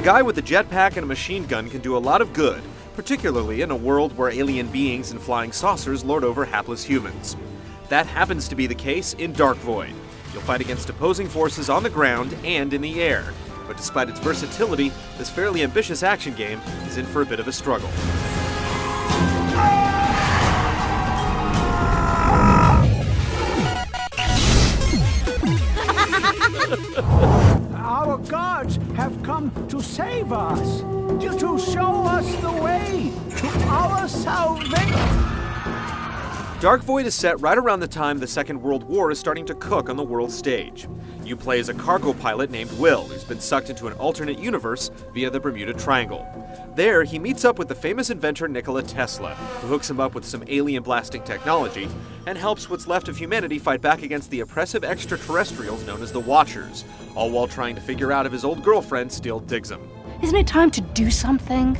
guy with a jetpack and a machine gun can do a lot of good, particularly in a world where alien beings and flying saucers lord over hapless humans. That happens to be the case in Dark Void. You'll fight against opposing forces on the ground and in the air, but despite its versatility, this fairly ambitious action game is in for a bit of a struggle. Our gods have come to save us, to show us the way to our salvation. Dark Void is set right around the time the Second World War is starting to cook on the world stage. You play as a cargo pilot named Will, who's been sucked into an alternate universe via the Bermuda Triangle. There, he meets up with the famous inventor Nikola Tesla, who hooks him up with some alien blasting technology and helps what's left of humanity fight back against the oppressive extraterrestrials known as the Watchers, all while trying to figure out if his old girlfriend still digs him. Isn't it time to do something?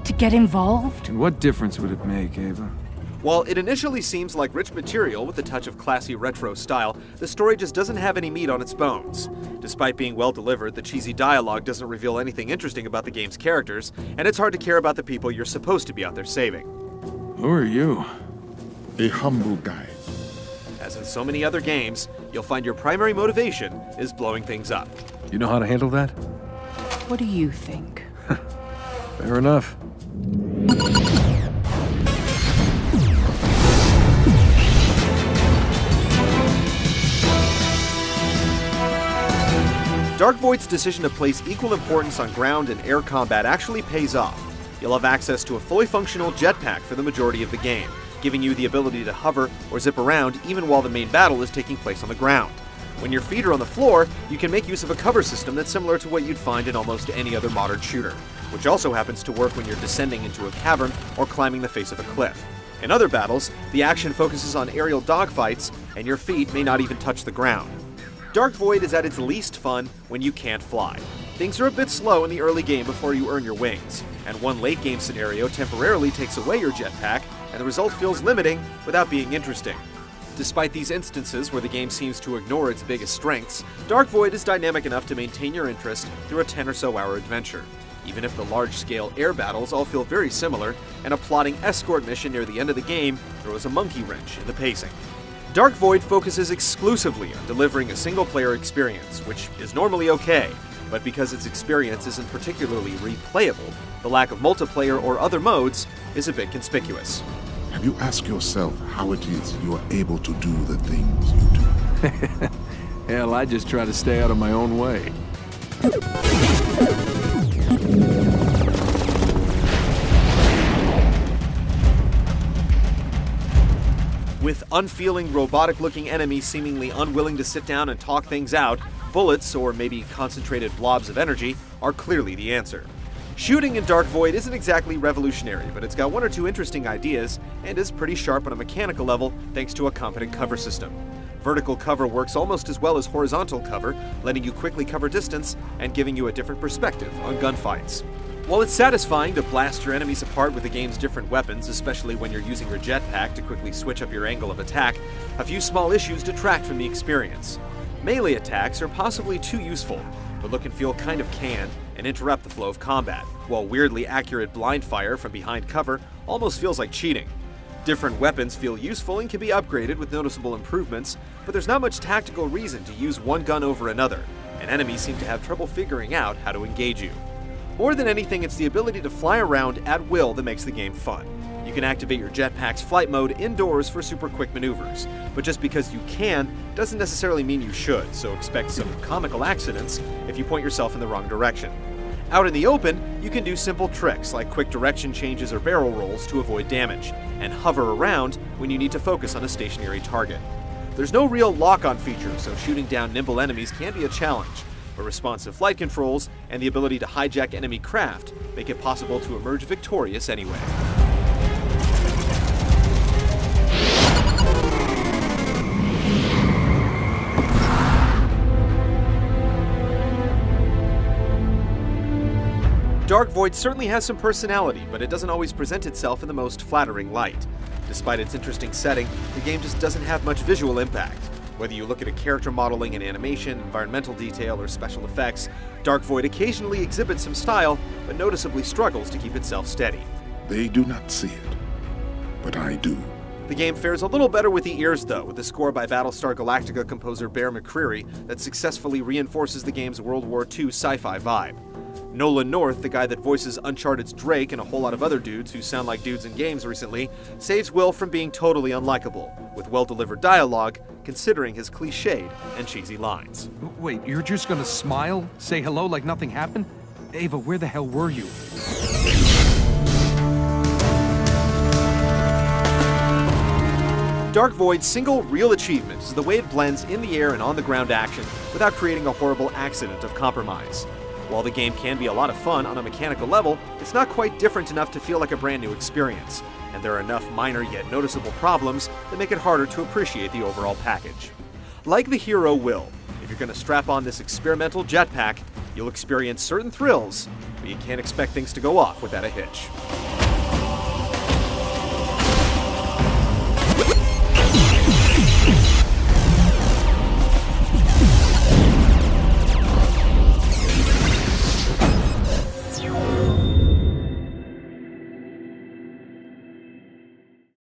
To get involved? And what difference would it make, Ava? While it initially seems like rich material with a touch of classy retro style, the story just doesn't have any meat on its bones. Despite being well delivered, the cheesy dialogue doesn't reveal anything interesting about the game's characters, and it's hard to care about the people you're supposed to be out there saving. Who are you? A humble guy. As in so many other games, you'll find your primary motivation is blowing things up. You know how to handle that? What do you think? Fair enough. Dark Void's decision to place equal importance on ground and air combat actually pays off. You'll have access to a fully functional jetpack for the majority of the game, giving you the ability to hover or zip around even while the main battle is taking place on the ground. When your feet are on the floor, you can make use of a cover system that's similar to what you'd find in almost any other modern shooter, which also happens to work when you're descending into a cavern or climbing the face of a cliff. In other battles, the action focuses on aerial dogfights, and your feet may not even touch the ground. Dark Void is at its least fun when you can't fly. Things are a bit slow in the early game before you earn your wings, and one late game scenario temporarily takes away your jetpack, and the result feels limiting without being interesting. Despite these instances where the game seems to ignore its biggest strengths, Dark Void is dynamic enough to maintain your interest through a 10 or so hour adventure, even if the large-scale air battles all feel very similar, and a plotting escort mission near the end of the game throws a monkey wrench in the pacing. Dark Void focuses exclusively on delivering a single-player experience, which is normally okay, but because its experience isn't particularly replayable, the lack of multiplayer or other modes is a bit conspicuous. Have you asked yourself how it is you are able to do the things you do? Hell, I just try to stay out of my own way. With unfeeling, robotic-looking enemies seemingly unwilling to sit down and talk things out, bullets, or maybe concentrated blobs of energy, are clearly the answer. Shooting in Dark Void isn't exactly revolutionary, but it's got one or two interesting ideas, and is pretty sharp on a mechanical level thanks to a competent cover system. Vertical cover works almost as well as horizontal cover, letting you quickly cover distance and giving you a different perspective on gunfights. While it's satisfying to blast your enemies apart with the game's different weapons, especially when you're using your jetpack to quickly switch up your angle of attack, a few small issues detract from the experience. Melee attacks are possibly too useful, but look and feel kind of canned and interrupt the flow of combat, while weirdly accurate blind fire from behind cover almost feels like cheating. Different weapons feel useful and can be upgraded with noticeable improvements, but there's not much tactical reason to use one gun over another, and enemies seem to have trouble figuring out how to engage you. More than anything, it's the ability to fly around at will that makes the game fun. You can activate your jetpack's flight mode indoors for super quick maneuvers, but just because you can doesn't necessarily mean you should, so expect some comical accidents if you point yourself in the wrong direction. Out in the open, you can do simple tricks like quick direction changes or barrel rolls to avoid damage, and hover around when you need to focus on a stationary target. There's no real lock-on feature, so shooting down nimble enemies can be a challenge, but responsive flight controls and the ability to hijack enemy craft make it possible to emerge victorious anyway. Dark Void certainly has some personality, but it doesn't always present itself in the most flattering light. Despite its interesting setting, the game just doesn't have much visual impact. Whether you look at a character modeling and animation, environmental detail, or special effects, Dark Void occasionally exhibits some style, but noticeably struggles to keep itself steady. They do not see it, but I do. The game fares a little better with the ears, though, with a score by Battlestar Galactica composer Bear McCreary that successfully reinforces the game's World War II sci-fi vibe. Nolan North, the guy that voices Uncharted's Drake and a whole lot of other dudes who sound like dudes in games recently, saves Will from being totally unlikable, with well-delivered dialogue, considering his cliched and cheesy lines. Wait, you're just gonna smile? Say hello like nothing happened? Ava, where the hell were you? Dark Void's single real achievement is the way it blends in the air and on-the-ground action without creating a horrible accident of compromise. While the game can be a lot of fun on a mechanical level, it's not quite different enough to feel like a brand new experience, and there are enough minor yet noticeable problems that make it harder to appreciate the overall package. Like the hero Will, if you're going to strap on this experimental jetpack, you'll experience certain thrills, but you can't expect things to go off without a hitch.